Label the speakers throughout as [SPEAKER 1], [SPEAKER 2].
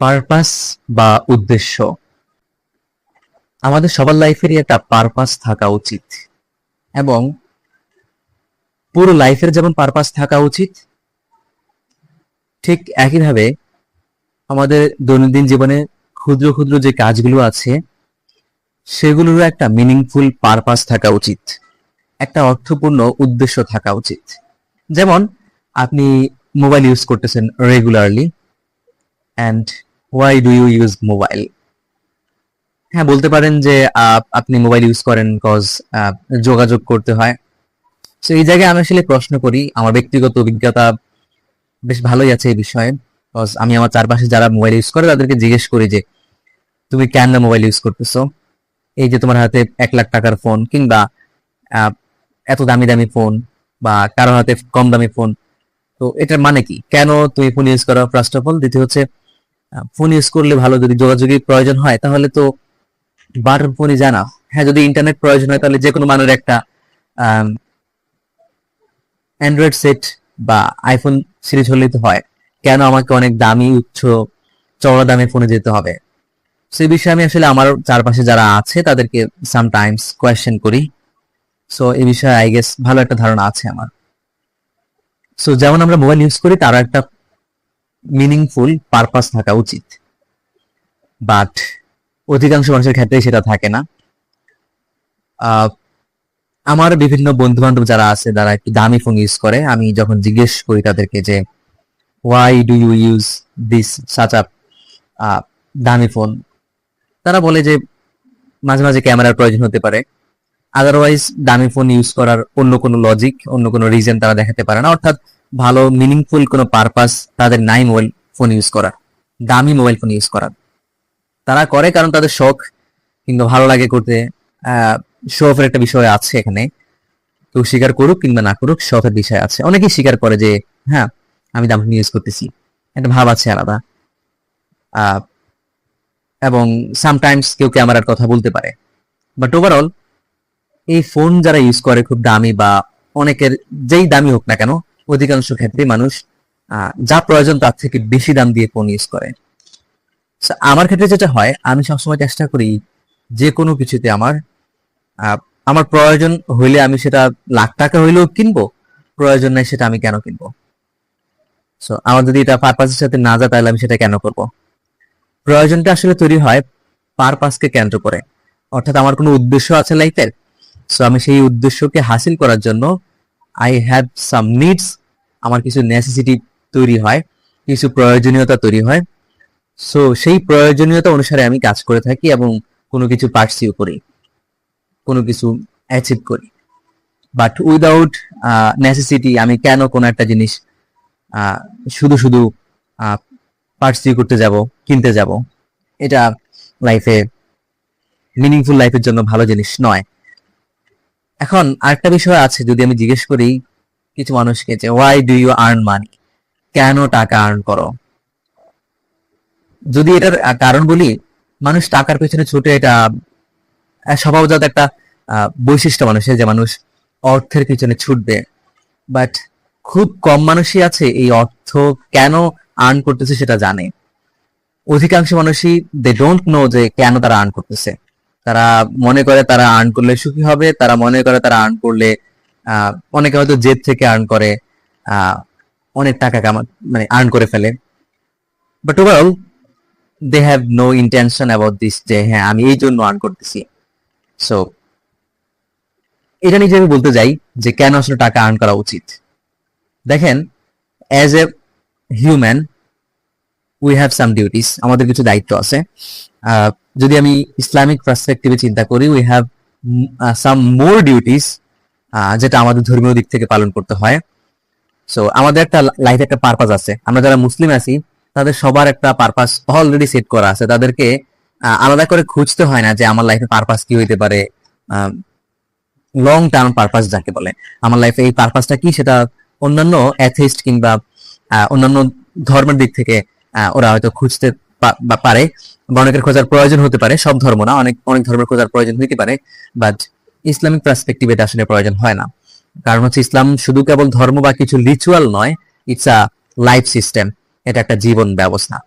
[SPEAKER 1] Purpose বা উদ্দেশ্য। আমাদের সবার লাইফেরই একটা পারপাস থাকা উচিত, এবং পুরো লাইফের যেমন পারপাস থাকা উচিত, ঠিক একইভাবে আমাদের দৈনন্দিন জীবনে ক্ষুদ্র ক্ষুদ্র যে কাজগুলো আছে সেগুলোরও একটা মিনিংফুল পারপাস থাকা উচিত, একটা অর্থপূর্ণ উদ্দেশ্য থাকা উচিত। যেমন আপনি মোবাইল ইউজ করতেছেন regularly, and why do you use mobile? হ্যাঁ, বলতে পারেন যে আপনি মোবাইল ইউজ করেন কজ যোগাযোগ করতে হয়। তো এই জায়গায় আমি আসলে প্রশ্ন করি, আমার ব্যক্তিগত অভিজ্ঞতা বেশ ভালোই আছে এই বিষয়ে। কজ আমি আমার চারপাশে যারা মোবাইল ইউজ করে তাদেরকে জিজ্ঞেস করি যে তুমি কেন মোবাইল ইউজ করতেছো? এই যে তোমার হাতে 1 লাখ টাকার ফোন, কিংবা আহ, এত দামি দামি ফোন, বা কারো হাতে কম দামি ফোন, তো এটার মানে কি? কেন তুমি ফোন ইউজ করো? First of all. দ্বিতীয় হচ্ছে, ফোন ইউজ করলে ভালো, যদি যোগাযোগের প্রয়োজন হয় তাহলে তো বাটন ফোনই জানা। হ্যাঁ, যদি ইন্টারনেট প্রয়োজন হয় তাহলে যে কোনো মানুষের একটা অ্যান্ড্রয়েড সেট বা আইফোন সিরিজ হলেই তো হয়। কেন আমাকে অনেক দামি উচ্চ চওড়া দামে ফোনে যেতে হবে? সেই বিষয়ে আমি আসলে আমার চারপাশে যারা আছে তাদেরকে সামটাইমস কোয়েশ্চেন করি। সো এই বিষয়ে আই গেস ভালো একটা ধারণা আছে আমার। সো যেমন আমরা মোবাইল ইউজ করি, তার একটা মিনিংফুল পারপাস থাকা উচিত, বাট অধিকাংশ মানুষের ক্ষেত্রে সেটা থাকে না। আহ, আমার বিভিন্ন বন্ধু বান্ধব যারা আছে, যারা একটু দামি ফোন ইউজ করে, আমি যখন জিজ্ঞেস করি তাদেরকে যে why do you use this such a দামি ফোন, তারা বলে যে মাঝে মাঝে ক্যামেরার প্রয়োজন হতে পারে, আদারওয়াইজ দামি ফোন ইউজ করার অন্য কোনো লজিক, অন্য কোনো রিজন তারা দেখাতে পারে না। অর্থাৎ ভালো মিনিংফুল কোনো পারপাস তাদের নাই মোবাইল ফোন ইউজ করার, দামি মোবাইল ফোন ইউজ করার। তারা করে কারণ তাদের শখ কিংবা ভালো লাগে করতে। শো অফের একটা বিষয় আছে এখানে, কেউ স্বীকার করুক কিংবা না করুক, শখের বিষয় আছে। অনেকেই স্বীকার করে যে হ্যাঁ, আমি দামি ফোন ইউজ করতেছি, একটা ভাব আছে আলাদা। আহ, এবং সামটাইমস কেউ ক্যামেরার কথা বলতে পারে, বাট ওভারঅল এই ফোন যারা ইউজ করে খুব দামি, বা অনেকের যেই দামি হোক না কেন, অধিকাংশ ক্ষেত্রে মানুষ যা প্রয়োজন তার থেকে বেশি দাম দিয়ে ফোন ইউজ করে। So, আমার ক্ষেত্রে যেটা হয়, আমি সবসময় চেষ্টা করি যে কোনো কিছুতে আহ, আমার প্রয়োজন হইলে আমি সেটা লাখ টাকা হইলেও কিনবো, প্রয়োজন নাই সেটা আমি কেন কিনবো? সো আমার যদি এটা পারপাসের সাথে না যায় তাহলে আমি সেটা কেন করব? প্রয়োজনটা আসলে তৈরি হয় পারপাসকে কেন্দ্র করে, অর্থাৎ আমার কোনো উদ্দেশ্য আছে লাইফের। সো আমি সেই উদ্দেশ্যকে হাসিল করার জন্য আই হ্যাভ সাম নিডস, আমার কিছু নেসেসিটি তৈরি হয়, কিছু প্রয়োজনীয়তা তৈরি হয়। সো সেই প্রয়োজনীয়তা অনুসারে আমি কাজ করে থাকি এবং কোনো কিছু পার্সিউ করি, কোনো কিছু অ্যাচিভ করি। বাট উইদাউট নেসেসিটি আমি কেন কোনো একটা জিনিস আহ, শুধু শুধু পার্সিউ করতে যাব, কিনতে যাব? এটা লাইফে, মিনিংফুল লাইফের জন্য ভালো জিনিস নয়। এখন আরেকটা বিষয় আছে, যদি আমি জিজ্ঞেস করি কিছু মানুষকে যে why do you earn money, কেন টাকা আর্ন করো? যদি এটার কারণ বলি, মানুষ টাকার পেছনে ছুটে, এটা স্বভাবজাত একটা বৈশিষ্ট্য মানুষের, যে মানুষ অর্থের পিছনে ছুটবে। বাট খুব কম মানুষই আছে এই অর্থ কেন আর্ন করতেছে সেটা জানে। অধিকাংশ মানুষই দে ডোন্ট নো যে কেন তারা আর্ন করতেছে। তারা মনে করে তারা আর্ন করলে সুখী হবে, তারা মনে করে তারা আর্ন করলে অনেকে হয়তো জেদ থেকে আর্ন করে, আহ, অনেক টাকা মানে আর্ন করে ফেলে। But overall they have no intention about this, যে হ্যাঁ আমি এই জন্য আর্ন করতেছি। সো এটা নিয়ে আমি বলতে যাই যে কেন আসলে টাকা আর্ন করা উচিত। দেখেন, as a human we have some duties, আমাদের কিছু দায়িত্ব আছে। আহ, যদি আমি ইসলামিক পার্সপেক্টিভে চিন্তা করি, we have some more duties, যেটা আমাদের ধর্মীয় দিক থেকে পালন করতে হয়। সো আমাদের একটা লাইফে একটা পারপাস আছে। আমরা যারা মুসলিম আছি তাদের সবার একটা পারপাস অলরেডি সেট করা আছে, তাদেরকে আলাদা করে খুঁজতে হয় না যে আমার লাইফে পারপাস কি হইতে পারে, লং টার্ম পারপাস যাকে বলে। আমার লাইফে এই পারপাসটা কি, সেটা অন্যান্য অ্যাথিস্ট কিংবা অন্যান্য ধর্মের দিক থেকে ওরা হয়তো খুঁজতে পারে, বা অনেকের খোঁজার প্রয়োজন হতে পারে। সব ধর্ম না, অনেক অনেক ধর্মের খোঁজার প্রয়োজন হতে পারে, বাট ইসলামিক পার্সপেক্টিভ এটা আসলে প্রয়োজন হয় না। কারণ হচ্ছে ইসলাম শুধু কেবল ধর্ম বা কিছু রিচুয়াল নয়, ইটস আ লাইফ সিস্টেম, এটা একটা জীবন ব্যবস্থা।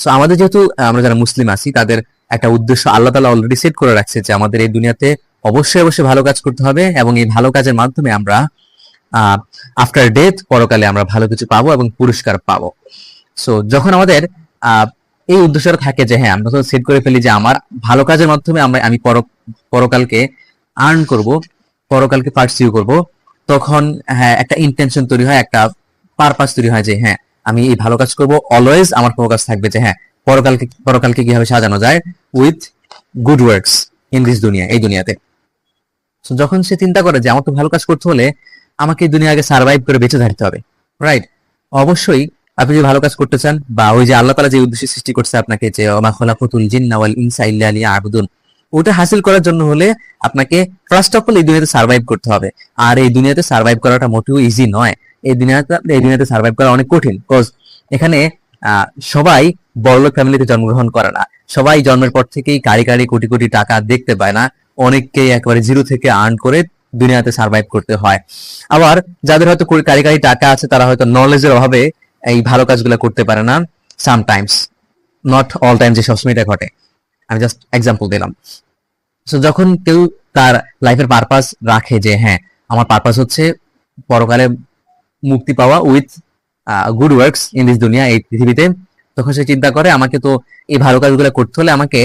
[SPEAKER 1] সো আমাদের যেহেতু আমরা যারা মুসলিম আছি তাদের একটা উদ্দেশ্য আল্লাহ তাআলা অলরেডি সেট করে রাখছে যে আমাদের এই দুনিয়াতে অবশ্যই অবশ্যই ভালো কাজ করতে হবে, এবং এই ভালো কাজের মাধ্যমে আমরা আফটার ডেথ পরকালে আমরা ভালো কিছু পাবো এবং পুরস্কার পাবো। সো যখন আমাদের আহ, এই উদ্দেশ্যটা থাকে যে হ্যাঁ আমরা তো সেট করে ফেলি যে আমার ভালো কাজের মাধ্যমে আমি পরকালকে আর্ন করব, পরকালকে পার্সিউ করব, তখন হ্যাঁ একটা ইন্টেনশন তৈরি হয়, একটা পারপাস তৈরি হয় যে হ্যাঁ আমি এই ভালো কাজ করব। অলওয়েজ আমার ফোকাস থাকবে যে হ্যাঁ পরকালকে কিভাবে সাজানো যায় with good works in this দুনিয়া, এই দুনিয়াতে। So, যখন সে চিন্তা করে যে আমার তো ভালো কাজ করতে হলে আমাকে এই দুনিয়া আগে সার্ভাইভ করে বেঁচে থাকতে হবে, রাইট? অবশ্যই আপনি যদি ভালো কাজ করতে চান, বা ওই যে আল্লাহ তাআলা যে উদ্দেশ্যে সৃষ্টি করছে আপনাকে, যে ওমা খলাকুতুল জিন্না ওয়াল ইনসা ইল্লা লিয়াবুদুন, ওটা হাসিল করার জন্য হলে আপনাকে ফার্স্ট অফ অল এই দুনিয়াতে সার্ভাইভ করতে হবে। আর এই দুনিয়াতে সার্ভাইভ করাটা মোটেও ইজি নয়। এই দুনিয়াতে সার্ভাইভ করা অনেক কঠিন, বিকজ এখানে সবাই বড়লোক ফ্যামিলিতে জন্মগ্রহণ করে না। সবাই জন্মের পর থেকেই কারি কারি কোটি কোটি টাকা দেখতে পায় না। অনেককেই একেবারে জিরো থেকে আর্ন করে দুনিয়াতে সার্ভাইভ করতে হয়। আবার যাদের হয়তো কারি কারি টাকা আছে তারা হয়তো নলেজের অভাবে এই ভালো কাজগুলো করতে পারে না। সামটাইমস, নট অল টাইম যে সবসময় এটা ঘটে। আমি জাস্ট এক্সাম্পল দিলাম। সো যখন কেউ তার লাইফের পারপাস রাখে যে হ্যাঁ আমার পারপাস হচ্ছে পরকালে মুক্তি পাওয়া with good works in this দুনিয়া, এই পৃথিবীতে, তখন সে চিন্তা করে আমাকে তো এই ভালো কাজগুলো করতে হলে আমাকে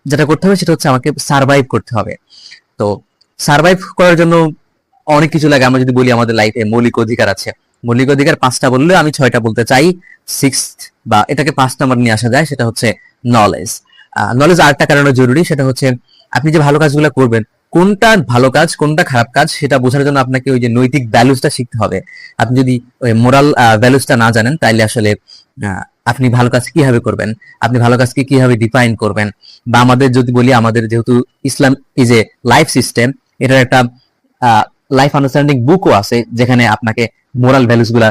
[SPEAKER 1] যেটা করতে হবে সেটা হচ্ছে আমাকে সার্ভাইভ করতে হবে। তো সার্ভাইভ করার জন্য অনেক কিছু লাগে। আমরা যদি বলি আমাদের লাইফে মৌলিক অধিকার আছে, মৌলিক অধিকার 5টা বললে আমি 6টা বলতে চাই। সিক্স বা এটাকে 5 নাম্বার নিয়ে আসা যায়, সেটা হচ্ছে নলেজ। নলেজ আরেকটা কারণে জরুরি, সেটা হচ্ছে আপনি যে ভালো কাজগুলো করবেন কোনটা ভালো কাজ কোনটা খারাপ কাজ সেটা বোঝার জন্য আপনাকে ওই যে নৈতিক ভ্যালুসটা শিখতে হবে। আপনি যদি ওই মোরাল ভ্যালুসটা না জানেন তাইলে আসলে আপনি ভালো কাজ কিভাবে করবেন, আপনি ভালো কাজকে কিভাবে ডিফাইন করবেন। বা আমাদের যদি বলি, আমাদের যেহেতু ইসলাম ইজ এ লাইফ সিস্টেম, এটার একটা লাইফ আন্ডারস্ট্যান্ডিং বুকও আছে যেখানে আপনাকে মোরাল ভ্যালুস গুলা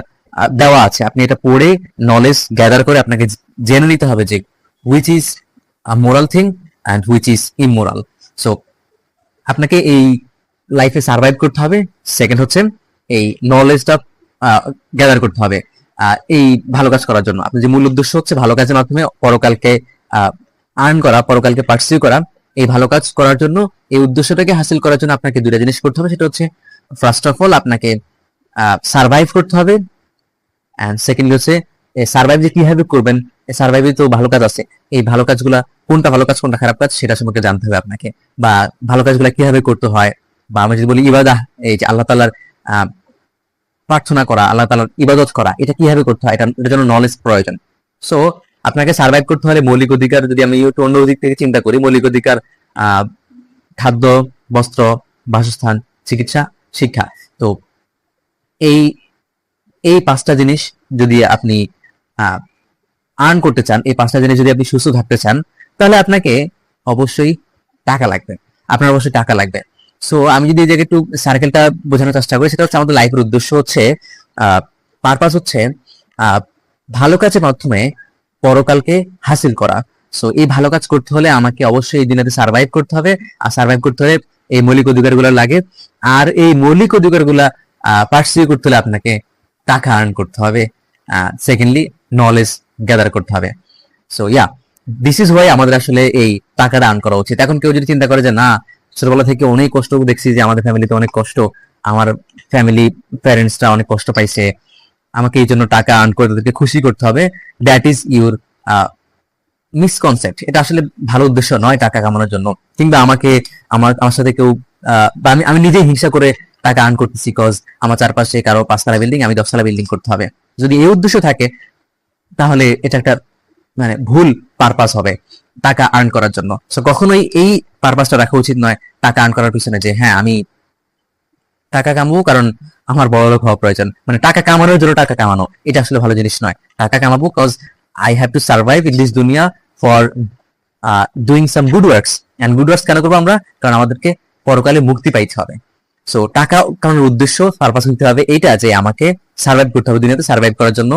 [SPEAKER 1] দেওয়া আছে। আপনি এটা পড়ে নলেজ গ্যাদার করে আপনাকে জেনে নিতে হবে যে which is moral thing and which is immoral. So আপনাকে এই লাইফে সার্ভাইভ করতে হবে। সেকেন্ড হচ্ছে এই নলেজটা গ্যাদার করতে হবে এই ভালো কাজ করার জন্য। আপনার যে মূল উদ্দেশ্য হচ্ছে ভালো কাজের মাধ্যমে পরকালকে আর্ন করা, পরকালকে পার্সিউ করা। এই ভালো কাজ করার জন্য, এই উদ্দেশ্যটাকে হাসিল করার জন্য আপনাকে দুইটা জিনিস করতে হবে। সেটা হচ্ছে ফার্স্ট অফ অল আপনাকে সার্ভাইভ করতে হবে, এন্ড সেকেন্ড হচ্ছে সার্ভাইভ যে কিভাবে করবেন। সার্ভাইভে তো ভালো কাজ আছে, এই ভালো কাজগুলা কোনটা ভালো কাজ কোনটা খারাপ কাজ সেটা সম্পর্কে জানতে হবে আপনাকে, বা ভালো কাজগুলা কিভাবে করতে হয়। বা আমরা যদি বলি ইবাদাহ, এই যে আল্লাহ তাআলার প্রার্থনা করা, আল্লাহ তাআলার ইবাদত করা, এটা কিভাবে করতে হয়, এটার জন্য নলেজ প্রয়োজন। সো আপনাকে সার্ভাইভ করতে হলে মৌলিক অধিকার, যদি আমি একটু অন্য দিক থেকে চিন্তা করি, মৌলিক অধিকার খাদ্য, বস্ত্র, বাসস্থান, চিকিৎসা, শিক্ষা। তো এই এই 5টা জিনিস যদি আপনি আর্ন করতে চান, এই 5টা জিনিস যদি আপনি সুস্থ থাকতে চান, তাহলে আপনাকে অবশ্যই টাকা লাগবে, আপনার অবশ্যই টাকা লাগবে। সো আমি যদি এই জায়গায় একটু সার্কেলটা বোঝানোর চেষ্টা করি, সেটা হচ্ছে আমাদের লাইফের উদ্দেশ্য হচ্ছে, পারপাস হচ্ছে ভালো কাজের মাধ্যমে পরকালকে হাসিল করা। সো এই ভালো কাজ করতে হলে আমাকে অবশ্যই এই দুনিয়াতে সার্ভাইভ করতে হবে, আর সার্ভাইভ করতে হলে এই মৌলিক অধিকারগুলো লাগে। আর এই মৌলিক অধিকারগুলা পার্সিউ করতে হলে আপনাকে টাকা আর্ন করতে হবে, সেকেন্ডলি নলেজ গ্যাদার করতে হবে। So yeah, this is Y আমাদের আসলে এই টাকাটা আর্ন করা উচিত। এখন কেউ যদি চিন্তা করে যে না, ছোটবেলা থেকে অনেক কষ্ট দেখছি, যে আমাদের ফ্যামিলিতে অনেক কষ্ট, আমার ফ্যামিলি প্যারেন্টসরা অনেক কষ্ট পাইছে, আমাকে এই জন্য টাকা আর্ন করে তাদেরকে খুশি করতে হবে, দ্যাট ইজ ইউর মিসকনসেপ্ট। এটা আসলে ভালো উদ্দেশ্য নয় টাকা কামানোর জন্য। কিংবা আমার সাথে কেউ বা আমি নিজেই হিংসা করে টাকা আর্ন করতেছি, কজ আমার চারপাশে কারো 5তলা বিল্ডিং, আমি 10তলা বিল্ডিং করতে হবে। যদি এই উদ্দেশ্য থাকে তাহলে এটা একটা মানে ভুল পারপাস হবে টাকা আর্ন করার জন্য। সো কখনোই এই পারপাসটা রাখা উচিত নয় টাকা আর্ন করার পিছনে, যে হ্যাঁ আমি টাকা কামাবো কারণ আমার বড়লোক হওয়া প্রয়োজন, মানে টাকা কামানোর জন্য টাকা কামানো, এটা আসলে ভালো জিনিস নয়। টাকা কামাবো cause I have to survive in this দুনিয়া for doing some good works. And good works কেন করবো আমরা? কারণ আমাদেরকে পরকালে মুক্তি পাইতে হবে। সো টাকা কামানোর উদ্দেশ্য, পারপাস হতে হবে এইটা, যে আমাকে সার্ভাইভ করতে হবে দুনিয়াতে, সার্ভাইভ করার জন্য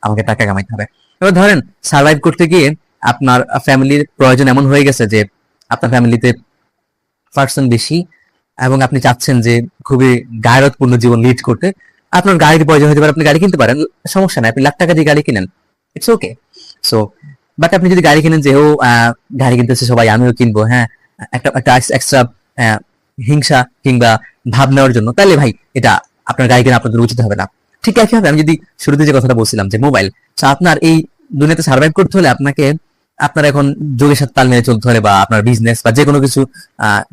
[SPEAKER 1] আমাকে টাকা কামাইতে হবে। এবার ধরেন সার্ভাইভ করতে গিয়ে আপনার ফ্যামিলির প্রয়োজন এমন হয়ে গেছে যে আপনার ফ্যামিলিতে পার্সন বেশি, এবং আপনি চাচ্ছেন যে খুবই গায়রতপূর্ণ জীবন লিড করতে। আপনার গাড়ির প্রয়োজন হতে পারে, আপনি গাড়ি কিনতে পারেন, সমস্যা নাই, আপনি লাখ টাকা দিয়ে গাড়ি কিনেন, ইটস ওকে। সো বাট আপনি যদি গাড়ি কিনেন, যে ও গাড়ি কিনতেছে সবাই, আমিও কিনবো, হ্যাঁ, একটা একটা এক্সট্রা হিংসা কিংবা ভাব নেওয়ার জন্য, তাহলে ভাই এটা আপনার গাড়ি কেনা আপনার জন্য উচিত হবে না। ঠিক একই হবে, আমি যদি শুরুতে যে কথাটা বলছিলাম যে মোবাইল, আপনার এই দুনিয়াতে সার্ভাইভ করতে হলে আপনাকে আপনার এখন যুগের সাথে তাল মিলিয়ে চলতে হলে, বা আপনার বিজনেস বা যে কোনো কিছু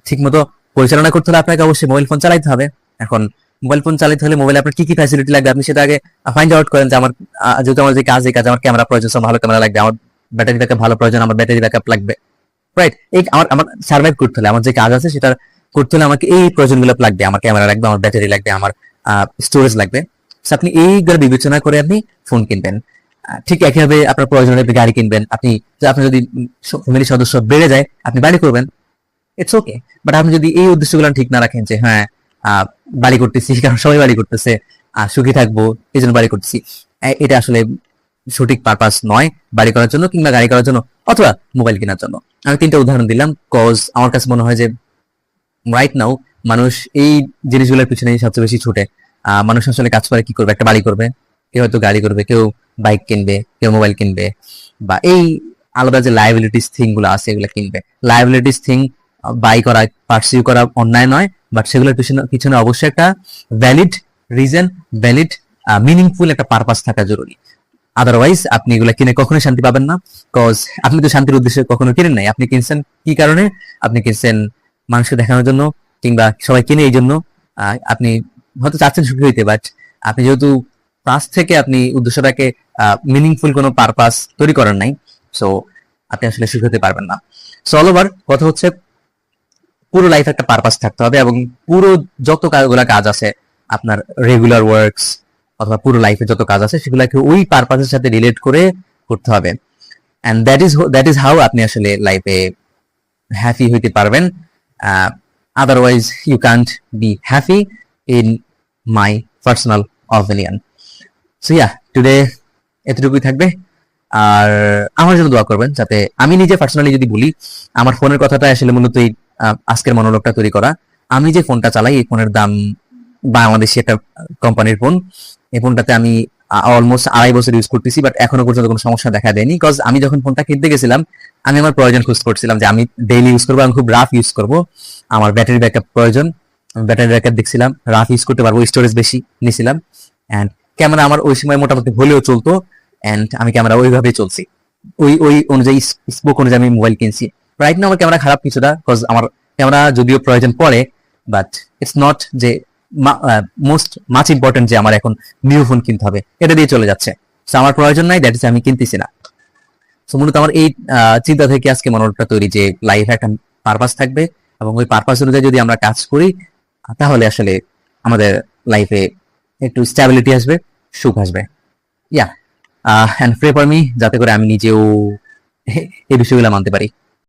[SPEAKER 1] ঠিক মতো পরিচালনা করতে হলে আপনাকে অবশ্যই মোবাইল ফোন চালাতে হবে। এখন মোবাইল ফোন চালাতে হলে মোবাইলে আপনার কি কি ফ্যাসিলিটি লাগবে আপনি সেটা আগে ফাইন্ড আউট করেন, যে আমার যেহেতু আমার যে কাজ, এই কাজ আমার ক্যামেরা প্রয়োজন, ভালো ক্যামেরা লাগবে, আমার ব্যাটারি ব্যাকআপ ভালো প্রয়োজন, আমার ব্যাটারি ব্যাকআপ লাগবে, রাইট? এই আমার আমার সার্ভাইভ করতে হলে, আমার যে কাজ আছে সেটা করতে হলে আমাকে এই প্রয়োজনগুলো লাগবে, আমার ক্যামেরা লাগবে, আমার ব্যাটারি লাগবে, আমার স্টোরেজ লাগবে। So, আপনি এইগুলো বিবেচনা করে আপনি ফোন কিনবেন। ঠিক একইভাবে আপনার প্রয়োজন হলে আপনি গাড়ি কিনবেন, আপনার যদি ফ্যামিলির সদস্য বেড়ে যায় আপনি বাড়ি করবেন, ইটস ওকে। বাট আপনি যদি এই উদ্দেশ্যগুলো ঠিক না রাখেন, যে হ্যাঁ বাড়ি করতেছি কারণ সবাই বাড়ি করতেছে, সুখী থাকবো এই জন্য বাড়ি করতেছি, এটা আসলে সঠিক পারপাস নয় বাড়ি করার জন্য কিংবা গাড়ি করার জন্য অথবা মোবাইল কেনার জন্য। আমি 3টা উদাহরণ দিলাম, কজ আমার কাছে মনে হয় যে রাইট নাও মানুষ এই জিনিসগুলোর পিছনে সবচেয়ে বেশি ছুটে। মানুষ আসলে কাজ করে কি করবে, একটা বাড়ি করবে, কেউ হয়তো গাড়ি করবে, কেউ বাইক কিনবে, কেউ মোবাইল কিনবে, বা এই আলাদা যে লায়াবিলিটিস থিং গুলো আছে এগুলো কিনবে। লায়াবিলিটিস থিং বাই করা, পার্সিউ করা অন্যায় নয়, বাট সেগুলোর পিছনে পিছনে অবশ্যই একটা ভ্যালিড রিজন, ভ্যালিড মিনিংফুল একটা পারপাস থাকা জরুরি। আদারওয়াইজ আপনি এগুলা কিনে কখনোই শান্তি পাবেন না, কজ আপনি তো শান্তির উদ্দেশ্যে কখনো কিনেন নাই। আপনি কিনছেন কি কারণে? আপনি কিনছেন মানুষকে দেখানোর জন্য, কিংবা সবাই কিনে এই জন্য। আপনি হয়তো চাচ্ছেন সুখী হইতে, বাট আপনি যেহেতু পাস থেকে আপনি উদ্দেশ্যটাকে মিনিংফুল কোনো পারপাস তৈরি করেন নাই, সো আপনি আসলে সুখী হতে পারবেন না। সো অল ওভার কথা হচ্ছে পুরো লাইফে একটা পারপাস থাকতে হবে, এবং পুরো যত কাজগুলা কাজ আছে আপনার রেগুলার ওয়ার্কস অথবা পুরো লাইফে যত কাজ আছে সেগুলোকে ওই পারপাসের সাথে রিলেট করে করতে হবে। এন্ড দ্যাট ইজ হাউ আপনি আসলে লাইফে হ্যাপি হইতে পারবেন। Otherwise you can't be happy in my personal opinion. So yeah, today এতটুকুই থাকবে। আর আমার জন্য দোয়া করবেন, যাতে আমি নিজে পার্সোনালি যদি বলি, আমার ফোনের কথাটা আসলে মূলত এই আজকের মনোলগটা তৈরি করা। আমি যে ফোনটা চালাই এই ফোনের দাম, বাংলাদেশি একটা কোম্পানির ফোন, এই ফোনটাতে আমি অলমোস্ট 2.5 বছর ইউজ করতেছি, বাট এখনো পর্যন্ত কোনো সমস্যা দেখা দেয়নি। বিকজ আমি যখন ফোনটা কিনতে গেছিলাম আমি আমার প্রয়োজন খোঁজ করছিলাম, যে আমি ডেইলি ইউজ করবো, আমি খুব রাফ ইউজ করবো, আমার ব্যাটারি ব্যাকআপ প্রয়োজন, ব্যাটারি ব্যাকআপ দেখছিলাম, রাফ ইউজ করতে পারবো, স্টোরেজ বেশি নিছিলাম, এন্ড ক্যামেরা আমার ওই সময় মোটামুটি হলেও চলতো, এন্ড আমি ক্যামেরা ওইভাবেই চলছি, ওই ওই অনুযায়ী স্পোক অনুযায়ী আমি মোবাইল কিনছি। রাইট না আমার ক্যামেরা খারাপ কিছুটা, বিকজ আমার ক্যামেরা যদিও প্রয়োজন পড়ে, বাট ইটস নট যে মোস্ট মাচ ইম্পর্টেন্ট যে আমার এখন নিউ ফোন কিনতে হবে, এটা দিয়ে চলে যাচ্ছে। So, আমার প্রয়োজন নাই, দ্যাট ইজ আমি কিনতেছি না। সো মূলত আমার এই চিন্তা থেকে আজকে মনোরটা তৈরি, যে লাইফে একটা পারপাস থাকবে, এবং ওই পারপাস অনুযায়ী যদি আমরা কাজ করি তাহলে আসলে আমাদের লাইফে একটু স্ট্যাবিলিটি আসবে, সুখ আসবে। ইয়া, এন্ড প্রে ফর মি, যাতে করে আমি নিজেও এই বিষয়গুলো মানতে পারি।